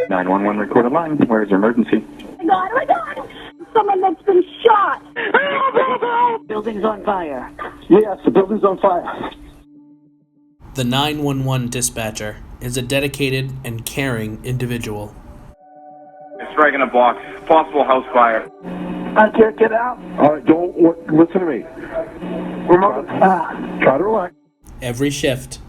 911 recorded line. Where's your emergency? Oh my God! Someone that's been shot! Building's on fire. Yes, the building's on fire. The 911 dispatcher is a dedicated and caring individual. Striking a box. Possible house fire. I can't get out. All right, don't listen to me. Try to relax. Every shift,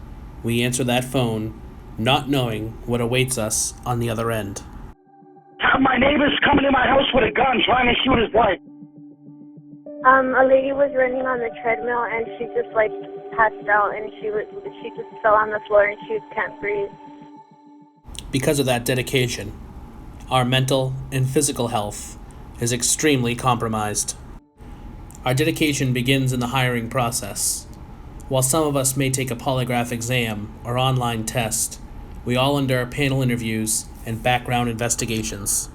we answer that phone, not knowing what awaits us on the other end. My neighbor's coming in my house with a gun trying to shoot his wife. A lady was running on the treadmill and she just passed out and she just fell on the floor and she can't breathe. Because of that dedication, our mental and physical health is extremely compromised. Our dedication begins in the hiring process. While some of us may take a polygraph exam or online test, we all endure panel interviews and background investigations.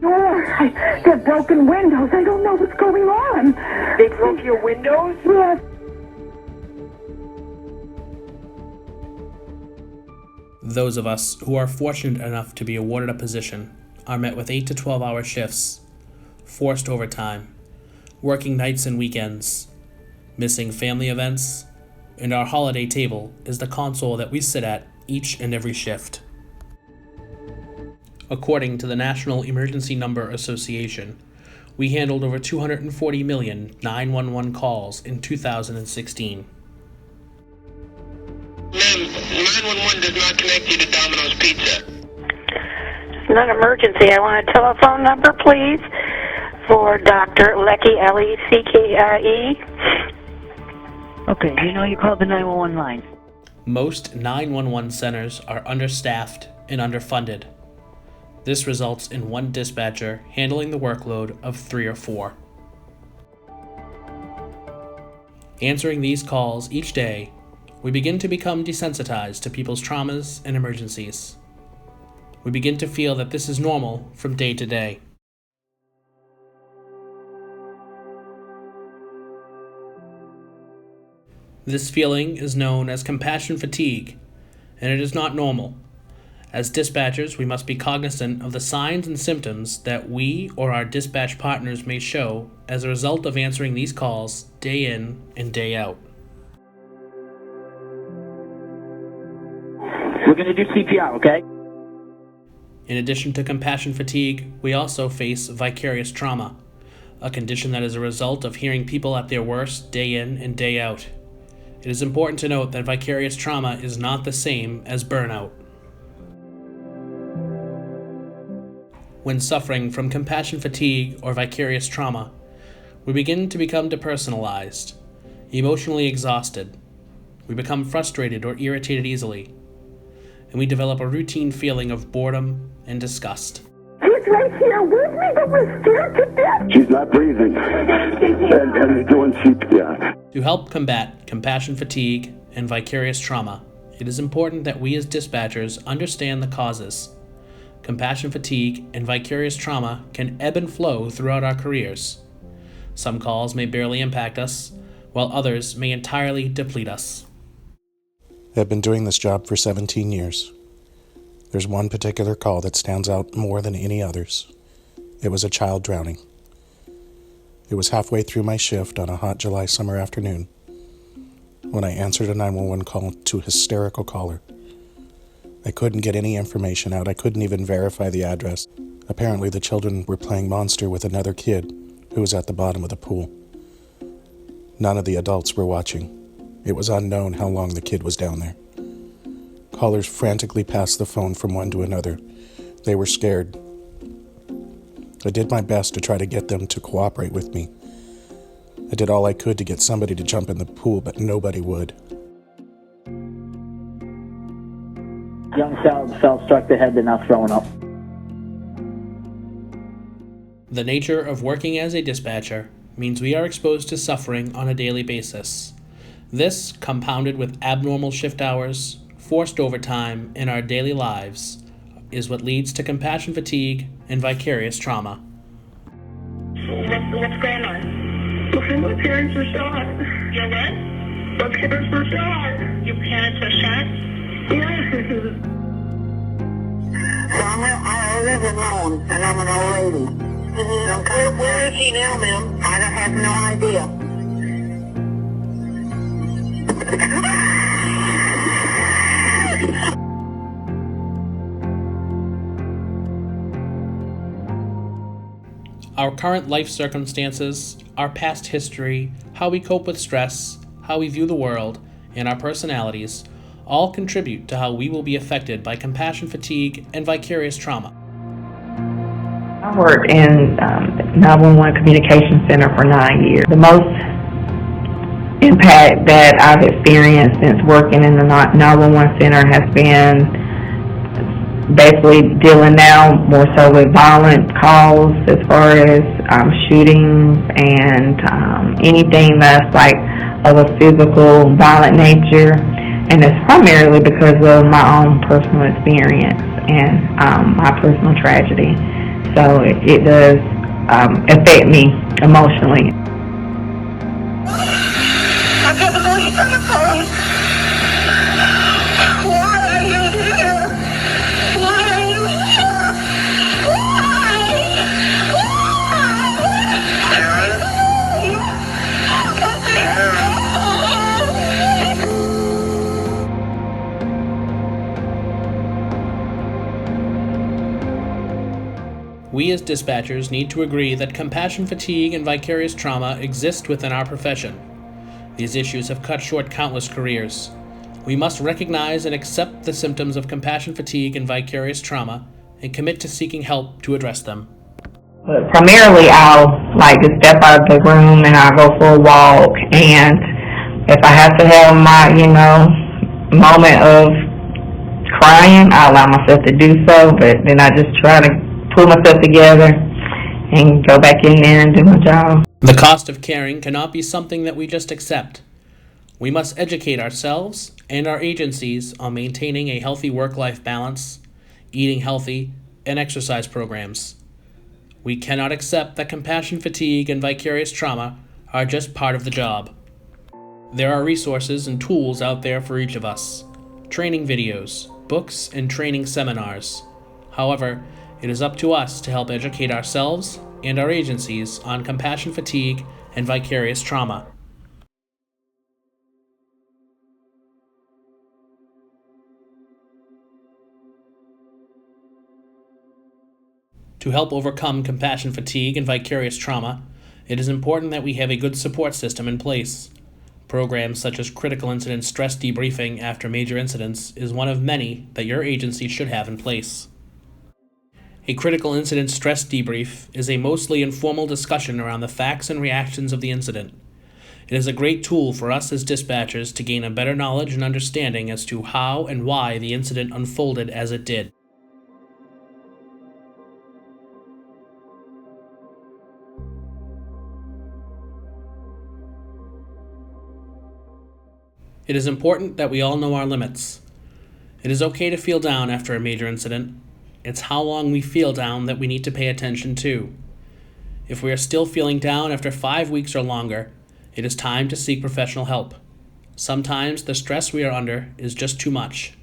They're broken windows. I don't know what's going on. They broke your windows? Yes. Those of us who are fortunate enough to be awarded a position are met with 8 to 12-hour shifts, forced overtime, working nights and weekends, missing family events, and our holiday table is the console that we sit at each and every shift. According to the National Emergency Number Association, we handled over 240 million 911 calls in 2016. 911 does not connect you to Domino's Pizza. It's not an emergency. I want a telephone number, please, for Dr. Leckie, Leckie. Okay, you called the 911 line. Most 911 centers are understaffed and underfunded. This results in one dispatcher handling the workload of 3 or 4. Answering these calls each day, we begin to become desensitized to people's traumas and emergencies. We begin to feel that this is normal from day to day. This feeling is known as compassion fatigue, and it is not normal. As dispatchers, we must be cognizant of the signs and symptoms that we or our dispatch partners may show as a result of answering these calls day in and day out. We're going to do CPR, okay? In addition to compassion fatigue, we also face vicarious trauma, a condition that is a result of hearing people at their worst day in and day out. It is important to note that vicarious trauma is not the same as burnout. When suffering from compassion fatigue or vicarious trauma, we begin to become depersonalized, emotionally exhausted. We become frustrated or irritated easily, and we develop a routine feeling of boredom and disgust. He's right here with me, but we're scared to death. She's not breathing. And doing CPR. To help combat compassion fatigue and vicarious trauma, it is important that we as dispatchers understand the causes. Compassion fatigue and vicarious trauma can ebb and flow throughout our careers. Some calls may barely impact us, while others may entirely deplete us. I've been doing this job for 17 years. There's one particular call that stands out more than any others. It was a child drowning. It was halfway through my shift on a hot July summer afternoon when I answered a 911 call to a hysterical caller. I couldn't get any information out. I couldn't even verify the address. Apparently the children were playing Monster with another kid who was at the bottom of the pool. None of the adults were watching. It was unknown how long the kid was down there. Callers frantically passed the phone from one to another. They were scared. I did my best to try to get them to cooperate with me. I did all I could to get somebody to jump in the pool, but nobody would. Young child fell, struck the head, they're now throwing up. The nature of working as a dispatcher means we are exposed to suffering on a daily basis. This, compounded with abnormal shift hours, forced overtime in our daily lives, is what leads to compassion fatigue and vicarious trauma. What's going on? My parents were shot. Your what? My parents were shot. Your parents were shot? Yes. I live alone, and I'm an old lady. Mm-hmm. Where is he now, ma'am? I have no idea. Our current life circumstances, our past history, how we cope with stress, how we view the world, and our personalities all contribute to how we will be affected by compassion fatigue and vicarious trauma. I worked in 911 Communication Center for 9 years. The most impact that I've experienced since working in the 911 Center has been basically dealing now more so with violent calls as far as shootings and anything that's like of a physical, violent nature. And it's primarily because of my own personal experience and my personal tragedy. So it does affect me emotionally. I can't believe you're on the phone. Why are you here? Why are you here? We as dispatchers need to agree that compassion fatigue and vicarious trauma exist within our profession. These issues have cut short countless careers. We must recognize and accept the symptoms of compassion fatigue and vicarious trauma and commit to seeking help to address them. But primarily, I'll just step out of the room and I'll go for a walk. And if I have to have my, moment of crying, I allow myself to do so. But then I just try to pull myself together and go back in there and do my job. The cost of caring cannot be something that we just accept. We must educate ourselves and our agencies on maintaining a healthy work-life balance, eating healthy, and exercise programs. We cannot accept that compassion fatigue and vicarious trauma are just part of the job. There are resources and tools out there for each of us, training videos, books, and training seminars. However, it is up to us to help educate ourselves and our agencies on compassion fatigue and vicarious trauma. To help overcome compassion fatigue and vicarious trauma, it is important that we have a good support system in place. Programs such as critical incident stress debriefing after major incidents is one of many that your agency should have in place. A critical incident stress debrief is a mostly informal discussion around the facts and reactions of the incident. It is a great tool for us as dispatchers to gain a better knowledge and understanding as to how and why the incident unfolded as it did. It is important that we all know our limits. It is okay to feel down after a major incident. It's how long we feel down that we need to pay attention to. If we are still feeling down after 5 weeks or longer, it is time to seek professional help. Sometimes the stress we are under is just too much.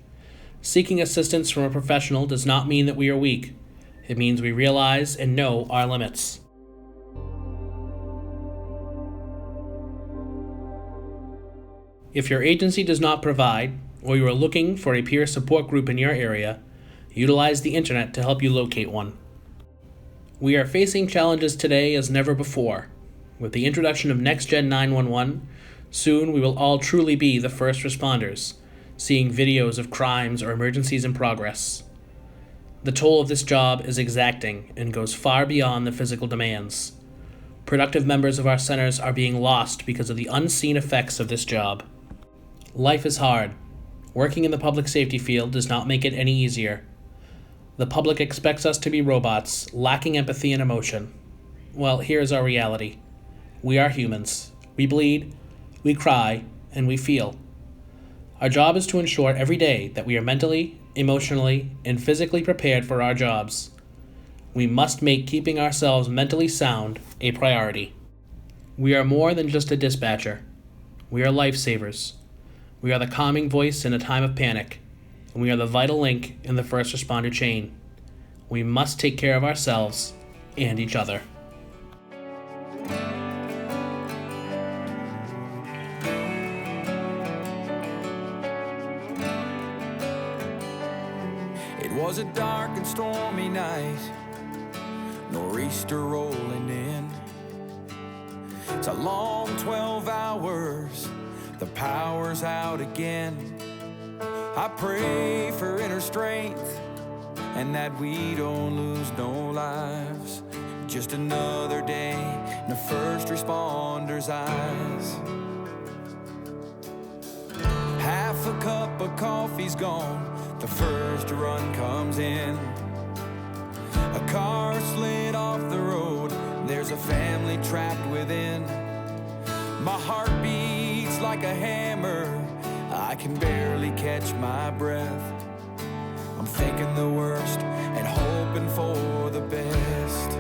Seeking assistance from a professional does not mean that we are weak. It means we realize and know our limits. If your agency does not provide, or you are looking for a peer support group in your area, utilize the internet to help you locate one. We are facing challenges today as never before. With the introduction of Next Gen 911, soon we will all truly be the first responders, seeing videos of crimes or emergencies in progress. The toll of this job is exacting and goes far beyond the physical demands. Productive members of our centers are being lost because of the unseen effects of this job. Life is hard. Working in the public safety field does not make it any easier. The public expects us to be robots, lacking empathy and emotion. Well, here is our reality. We are humans. We bleed, we cry, and we feel. Our job is to ensure every day that we are mentally, emotionally, and physically prepared for our jobs. We must make keeping ourselves mentally sound a priority. We are more than just a dispatcher. We are lifesavers. We are the calming voice in a time of panic, and we are the vital link in the first responder chain. we must take care of ourselves and each other. It was a dark and stormy night, nor'easter rolling in. It's a long 12 hours, the power's out again. I pray for inner strength and that we don't lose no lives. Just another day in the first responders' eyes. Half a cup of coffee's gone, the first run comes in. A car slid off the road, there's a family trapped within. My heart beats like a hammer, I can barely catch my breath. I'm thinking the worst and hoping for the best.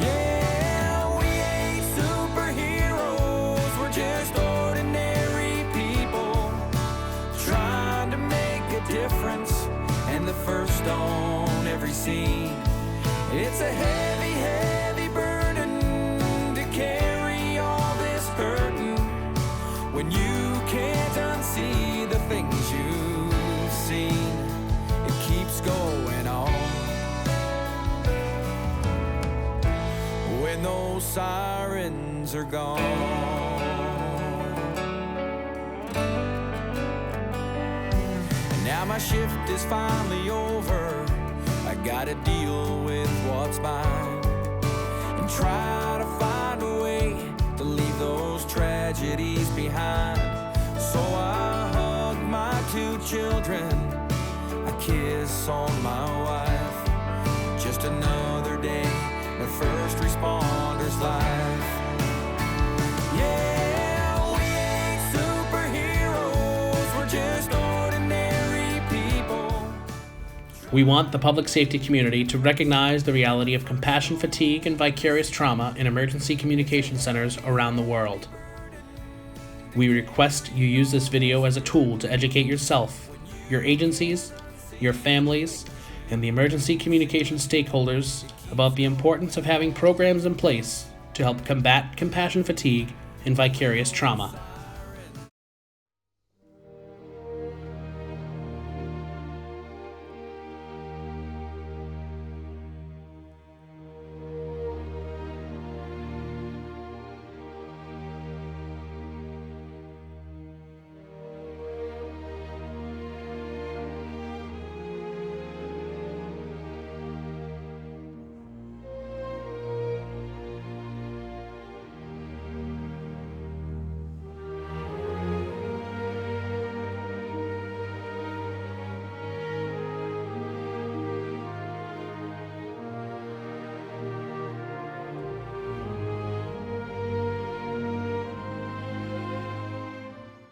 Yeah, we ain't superheroes, we're just ordinary people trying to make a difference, and the first on every scene. It's a heavy, heavy burden to carry all this burden when you can't unsee the things you've seen. It keeps going on. When those sirens are gone. Now my shift is finally over, I gotta deal with what's mine and try to find a way to leave those tragedies behind. So I hug my 2 children, I kiss on my wife. Just another day in a first responder's life. Yeah, we ain't superheroes, we're just ordinary people. We want the public safety community to recognize the reality of compassion fatigue and vicarious trauma in emergency communication centers around the world. We request you use this video as a tool to educate yourself, your agencies, your families, and the emergency communication stakeholders about the importance of having programs in place to help combat compassion fatigue and vicarious trauma.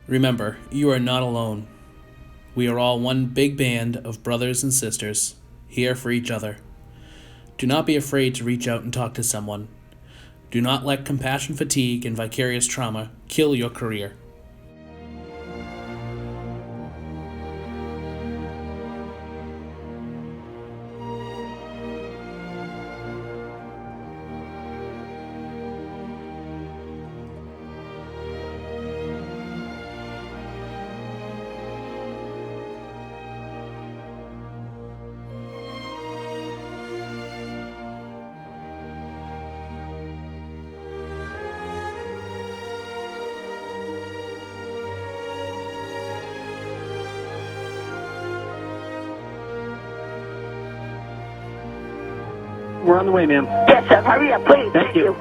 Remember, you are not alone. We are all one big band of brothers and sisters, here for each other. Do not be afraid to reach out and talk to someone. Do not let compassion fatigue and vicarious trauma kill your career. We're on the way, ma'am. Yes, sir. Hurry up, please. Thank you.